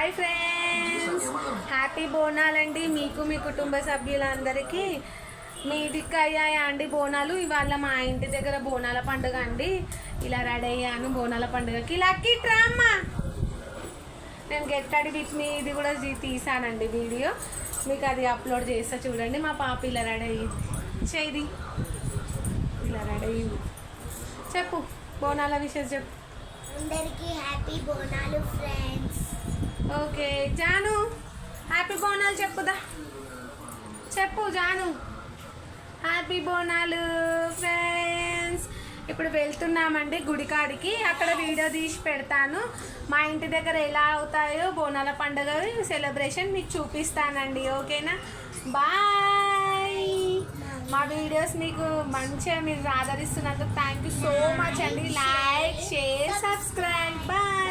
Hi friends, happy బోనాలండి మీకు మీ కుటుంబ సభ్యులందరికీ. మీ దిక్కు అయ్యాయా అండి బోనాలు? ఇవాళ మా ఇంటి దగ్గర బోనాల పండుగ అండి. ఇలా రెడీ అయ్యాను బోనాల పండుగకి. లక్కీ ట్రామ్మా నేను గెట్టడి విత్ మీ ఇది కూడా తీసానండి వీడియో, మీకు అది అప్లోడ్ చేస్తా చూడండి. మా పాప ఇలా రెడీ అయ్యింది, చేది ఇలా రెడీ అయ్యింది. చెప్పు బోనాల విషయం చెప్పు. అందరికీ హ్యాపీ బోనాలు ఫ్రెండ్స్. ఓకే జాను, హ్యాపీ బోనాలు చెప్పుదా, చెప్పు జాను. Happy Bonalu friends. ఇప్పుడు వెళ్తున్నామండి గుడికాడికి, అక్కడ వీడియో తీసి పెడతాను. మా ఇంటి దగ్గర ఎలా అవుతాయో బోనాల పండుగ సెలబ్రేషన్ మీకు చూపిస్తానండి. ఓకేనా, బాయ్. మా వీడియోస్ మీకు మంచిగా మీరు ఆదరిస్తున్నందుకు థ్యాంక్ యూ సో మచ్ అండి. Like, share, subscribe. బాయ్.